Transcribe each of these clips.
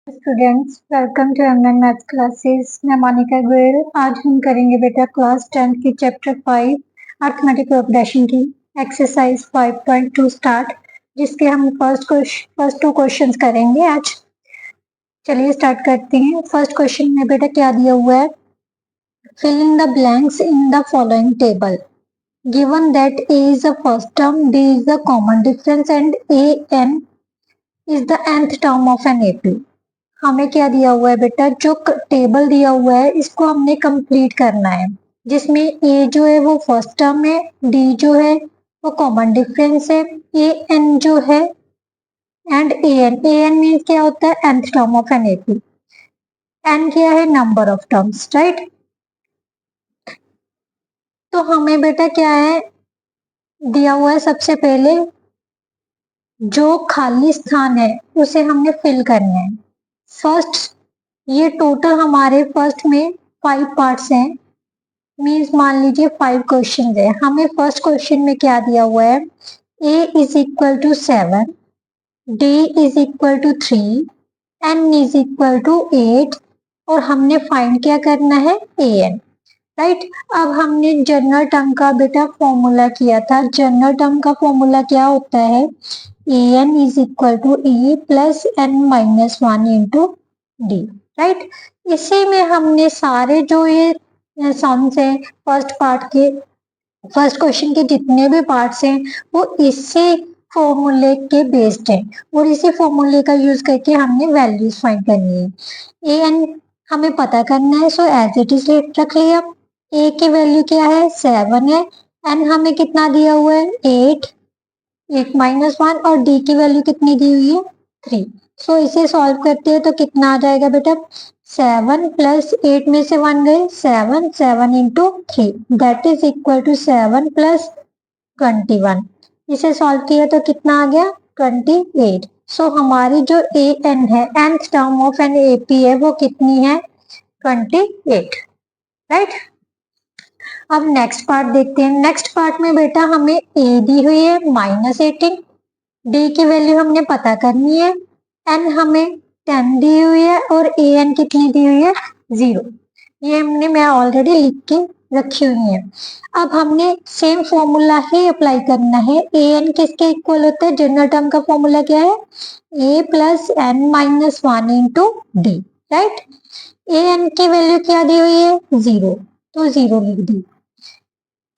Students, welcome to online maths classes. Monika मोनिका गोयल। आज हम करेंगे बेटा क्लास 10 की चैप्टर 5 अर्थमेटिक प्रोग्रेशन की एक्सरसाइज 5.2 स्टार्ट, जिसके हम फर्स्ट टू क्वेश्चंस करेंगे आज। चलिए स्टार्ट करते हैं। फर्स्ट क्वेश्चन में बेटा क्या दिया हुआ है, fill in the blanks in the following table given that a is the first term, d is the common difference and an is the nth term of an AP। हमें क्या दिया हुआ है बेटा, जो टेबल दिया हुआ है इसको हमने कंप्लीट करना है, जिसमें ए जो है वो फर्स्ट टर्म है, डी जो है वो कॉमन डिफरेंस है, ए एन जो है एंड ए एन मीन्स क्या होता है, nth term of an AP. N क्या है, नंबर ऑफ टर्म्स, राइट। तो हमें बेटा क्या है दिया हुआ है, सबसे पहले जो खाली स्थान है उसे हमने फिल करना है। फर्स्ट, ये टोटल हमारे फर्स्ट में 5 पार्ट्स हैं, मीन्स मान लीजिए 5 क्वेश्चन है। हमें फर्स्ट क्वेश्चन में क्या दिया हुआ है, a is equal to 7, d is equal to 3, n is equal to 8 और हमने फाइंड क्या करना है, an, राइट। अब हमने जनरल टर्म का बेटा फॉर्मूला किया था। जनरल टर्म का फॉर्मूला क्या होता है, an is equal to e plus n minus 1 into d, right. इसी में हमने सारे जो ये सम्स है फर्स्ट पार्ट के, फर्स्ट क्वेश्चन के जितने भी पार्ट्स हैं वो इसी फॉर्मूले के बेस्ड है और इसी फॉर्मूले का यूज करके हमने वैल्यूज फाइंड करनी है। ए एन हमें पता करना है, सो एज इट इज रख लिया। ए की वैल्यू क्या है, 7 है, एन हमें कितना दिया हुआ है, 8 माइनस 1 और डी की वैल्यू कितनी दी हुई है, 3। सो इसे सॉल्व करते हैं तो कितना आ जाएगा बेटा, 7 प्लस 8 में से 1 गए, 7, 7 into 3 that is equal to 7 plus 21। इसे सॉल्व किया तो कितना आ गया, 28। सो हमारी जो ए एन है, nth term of an AP है, वो कितनी है, 28, राइट। अब नेक्स्ट पार्ट देखते हैं। नेक्स्ट पार्ट में बेटा हमें ए दी हुई है -18, डी की वैल्यू हमने पता करनी है, एन हमें 10 दी हुई है और ए एन कितनी दी हुई है, 0। ये मैं ऑलरेडी लिख के रखी हुई है। अब हमने सेम फॉर्मूला ही अप्लाई करना है। ए एन किसके इक्वल होता है, जनरल टर्म का फॉर्मूला क्या है, a plus n minus 1 into d, right. A n की वैल्यू क्या दी हुई है, 0, तो 0 लिख दी।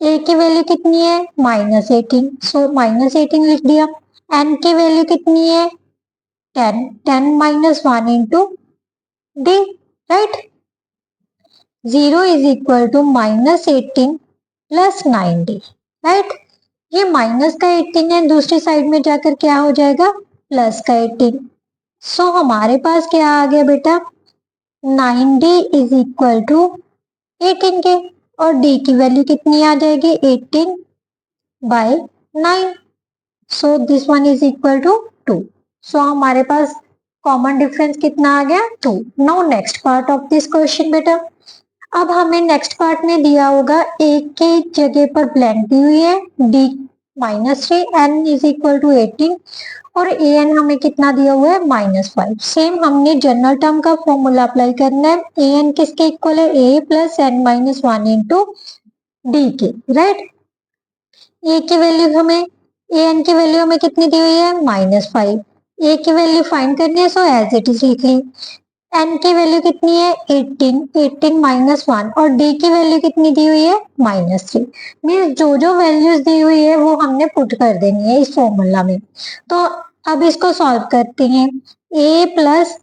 ए की वैल्यू कितनी है, -18, सो -18 लिख दिया। एन की वैल्यू कितनी है, 10, 10 minus 1 into d, right. 0 is equal to -18 plus 9d, right. ये माइनस का 18 है, दूसरी साइड में जाकर क्या हो जाएगा, प्लस का 18। सो हमारे पास क्या आ गया बेटा, 9d इज इक्वल टू 18 के, और d की वैल्यू कितनी आ जाएगी, 18 by 9। So this one is equal to 2। So हमारे पास कॉमन डिफरेंस कितना आ गया, 2। Now next part of this question बेटा, अब हमें नेक्स्ट पार्ट में दिया होगा ए के जगह पर ब्लैंक दी हुई है, d -3, n is equal to 18 और ए एन हमें कितना दिया हुआ है, -5। सेम हमने जनरल टर्म का फॉर्मूला अप्लाई करना है। ए एन किसके इक्वल है, a plus n minus 1 into d के, राइट। ए की वैल्यू हमें, ए एन की वैल्यू हमें कितनी दी हुई है, -5। ए की वैल्यू फाइंड करनी है, सो एज इट इज लिख ली। एन की वैल्यू कितनी है, 18, 18 माइनस 1 और डी की वैल्यू कितनी दी हुई है, -3। मीन्स जो जो वैल्यूज दी हुई है वो हमने पुट कर देनी है इस फॉर्मूला में। तो अब इसको सॉल्व करते हैं। ए प्लस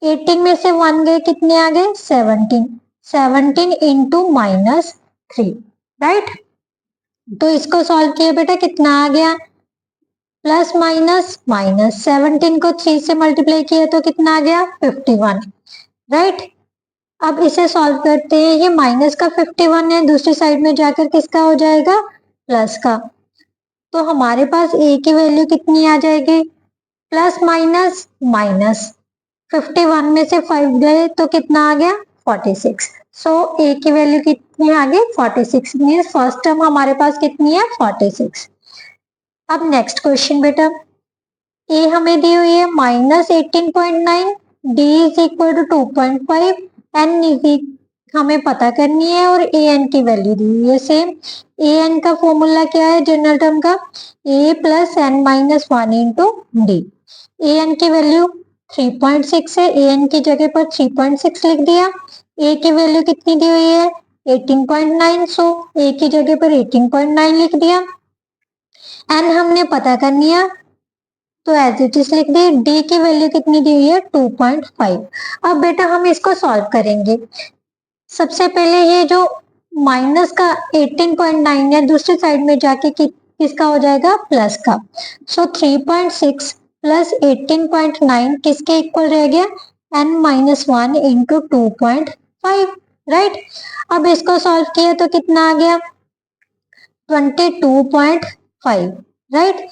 18 में से 1 गए, कितने आ गए, 17, 17 इंटू -3, राइट। तो इसको सॉल्व किया बेटा, कितना आ गया, प्लस माइनस माइनस, 17 को 3 से मल्टीप्लाई किया तो कितना आ गया, 51, राइट। अब इसे सॉल्व करते हैं। ये माइनस का 51 है, दूसरी साइड में जाकर किसका हो जाएगा, प्लस का। तो हमारे पास ए की वैल्यू कितनी आ जाएगी, प्लस माइनस माइनस, 51 में से 5 गए तो कितना आ गया, 46। सो ए की वैल्यू कितनी आ गई, 46। मीन्स फर्स्ट टर्म हमारे पास कितनी है, 46। अब नेक्स्ट क्वेश्चन बेटा, ए हमें दी हुई है -18.9, d is equal to 2.5, n इज हमें पता करनी है और ए एन की वैल्यू दी हुई है सेम। ए एन का फॉर्मूला क्या है जनरल टर्म का, a plus n minus one into d. A n की वैल्यू 3.6 है, ए एन की जगह पर 3.6 लिख दिया। ए की वैल्यू कितनी दी हुई है 18.9, सो ए की जगह पर 18.9 लिख दिया। एन हमने पता करनी है तो एज इट इज लिख दी। डी की वैल्यू कितनी दी हुई है 2.5। अब बेटा हम इसको सॉल्व करेंगे। सबसे पहले ये जो माइनस का 18.9 है दूसरी साइड में जाके किसका हो जाएगा प्लस का। सो 3.6 प्लस 18.9 किसके इक्वल रह गया n minus one into 2.5, right. अब इसको सॉल्व किया तो कितना आ गया 22.5, right,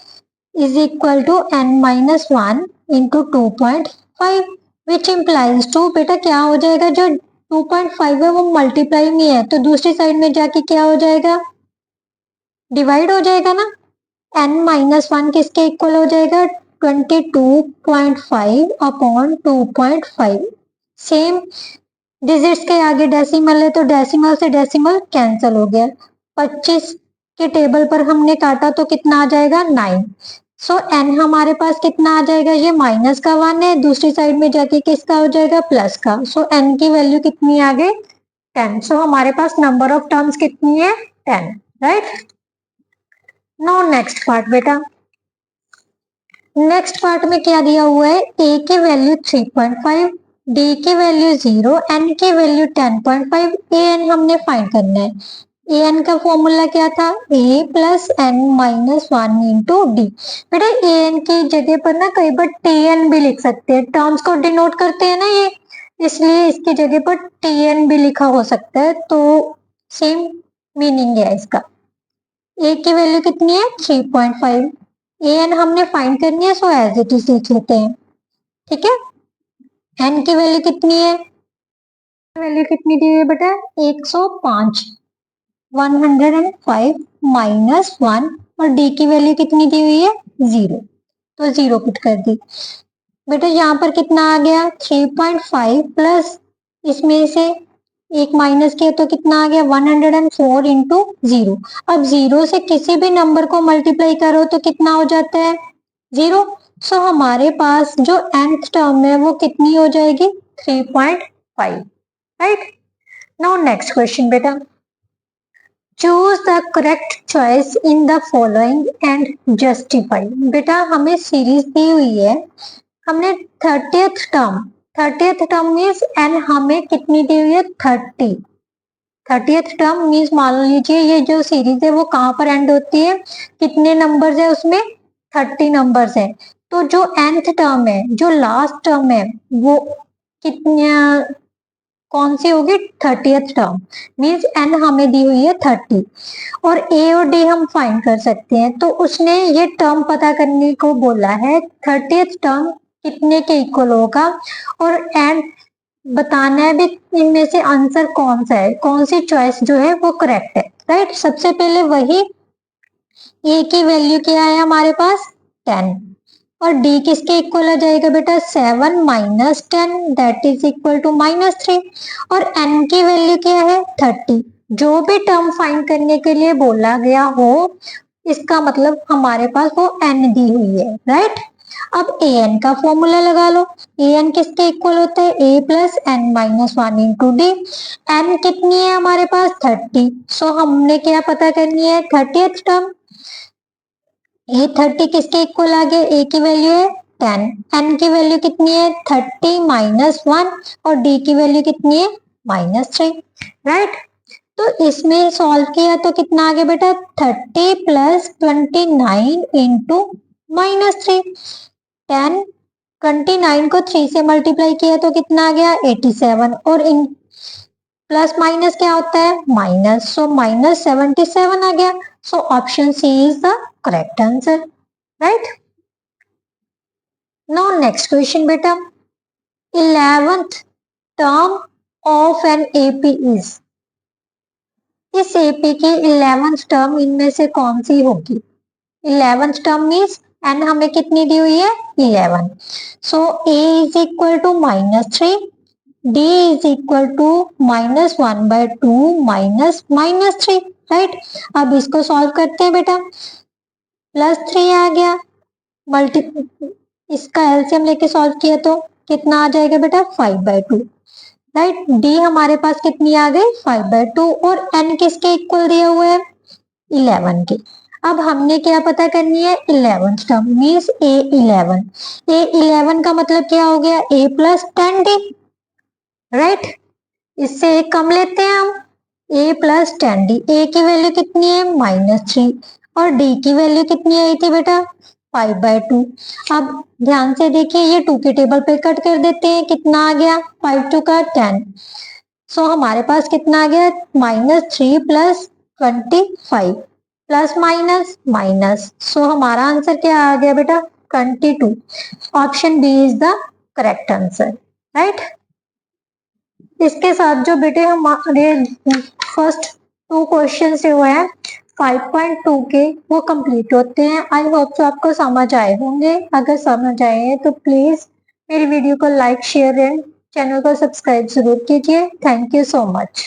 is equal to n minus one into 2.5 which implies to, बेटा क्या हो जाएगा जो 2.5 है वो मल्टीप्लाई में है तो दूसरी साइड में जाके क्या हो जाएगा डिवाइड हो जाएगा ना। n माइनस वन किसके इक्वल हो जाएगा 22.5 अपॉन 2.5। सेम डिजिट्स के आगे डेसिमल है तो डेसिमल से डेसिमल कैंसिल हो गया। 25 के टेबल पर हमने काटा तो कितना आ जाएगा 9। सो n हमारे पास कितना आ जाएगा, ये माइनस का 1 है, दूसरी साइड में जाके किसका हो जाएगा प्लस का। सो n की वैल्यू कितनी आ गई 10। सो हमारे पास नंबर ऑफ टर्म्स कितनी है 10, राइट। नो नेक्स्ट पार्ट बेटा, नेक्स्ट पार्ट में क्या दिया हुआ है a की वैल्यू 3.5, d की वैल्यू 0, n की वैल्यू 10.5, a n हमने फाइंड करना है। ए एन का फॉर्मूला क्या था a plus n minus one into d. बेटा ए एन की जगह पर ना कई बार टी एन भी लिख सकते हैं, टर्म्स को डिनोट करते हैं ना ये, इसलिए इसकी जगह पर टी एन भी लिखा हो सकता है, तो सेम मीनिंग है इसका। ए की वैल्यू कितनी है 3.5, ए एन हमने फाइंड करनी है सो एज इट इज लिख लेते हैं, ठीक है। एन की वैल्यू कितनी है, वैल्यू कितनी दी हुई है बेटा 105, 105 माइनस वन, और डी की वैल्यू कितनी दी हुई है 0, तो 0 पुट कर दी। बेटा यहाँ पर कितना आ गया 3.5 प्लस इसमें से एक माइनस किया तो कितना आ गया 104 इंटू 0। अब 0 से किसी भी नंबर को मल्टीप्लाई करो तो कितना हो जाता है 0। सो हमारे पास जो nth टर्म है वो कितनी हो जाएगी 3.5, राइट। नाउ नेक्स्ट क्वेश्चन बेटा, choose the correct choice in the following and justify. बेटा हमें सीरीज दी हुई है, हमने 30th टर्म मीन्स एन हमें कितनी दी हुई है 30। 30th टर्म मीन्स मान लीजिए ये जो सीरीज है वो कहाँ पर एंड होती है, कितने नंबर्स है उसमें 30 नंबर्स है। तो जो nth टर्म है जो लास्ट टर्म है वो कितनी कौन सी होगी 30th टर्म, मीन्स n हमें दी हुई है 30 और a और d हम फाइंड कर सकते हैं। तो उसने ये टर्म पता करने को बोला है 30th टर्म कितने के इक्वल होगा और एंड बताना है भी इनमें से आंसर कौन सा है, कौन सी चॉइस जो है वो करेक्ट है, राइट। सबसे पहले वही a की वैल्यू क्या है हमारे पास 10 और d किसके इक्वल आ जाएगा बेटा 7 minus 10 that is equal to -3 और n की वैल्यू क्या है 30। जो भी टर्म फाइंड करने के लिए बोला गया हो इसका मतलब हमारे पास वो n दी हुई है, राइट। अब ए एन का फॉर्मूला लगा लो, ए एन किसके इक्वल होता है a plus n minus one into d. N कितनी है हमारे पास 30, सो हमने क्या पता करनी है 30th टर्म। ये 30 किसके इक्वल आ गया, ए की वैल्यू है 10, एन की वैल्यू कितनी है 30 माइनस वन और डी की वैल्यू कितनी है -3, राइट। तो इसमें सॉल्व किया तो कितना आ गया बेटा 30 प्लस 29 इंटू -3। 10 29 को 3 से मल्टीप्लाई किया तो कितना आ गया 87 और इन प्लस माइनस क्या होता है माइनस, सो -77 आ गया। So option C is the correct answer, right. Now next question बेटा, 11th term of an AP is. इस एपी की 11th टर्म इनमें से कौन सी होगी। 11th टर्म मीन्स एन हमें कितनी दी हुई है 11। So a is equal to -3, d is equal to -1/2 -3, right. अब इसको सॉल्व करते हैं बेटा। +3 आ गया, मल्टी इसका एलसीएम लेके सॉल्व किया तो कितना आ जाएगा बेटा 5/2, राइट। डी हमारे पास कितनी आ गई 5/2 और एन किसके इक्वल दिया हुआ है 11 के। अब हमने क्या पता करनी है 11th term means A11। A11 का मतलब क्या हो गया A + 10D, राइट। इससे एक कम लेते हैं हम A + 10D। A की वैल्यू कितनी है -3 और D की वैल्यू कितनी आई थी बेटा 5/2। अब ध्यान से देखिए ये 2 के टेबल पे कट कर देते हैं, कितना आ गया 5 2 का 10। सो हमारे पास कितना आ गया -3 + 25 प्लस माइनस माइनस। सो हमारा आंसर क्या आ गया बेटा 22। Option B is the correct answer, right. इसके साथ जो बेटे हमारे फर्स्ट 2 क्वेश्चन से हुए हैं 5.2 के वो कंप्लीट होते हैं। आई होप सो आपको समझ आए होंगे। अगर समझ आए हैं तो प्लीज मेरी वीडियो को लाइक शेयर एंड चैनल को सब्सक्राइब जरूर कीजिए। Thank you so much.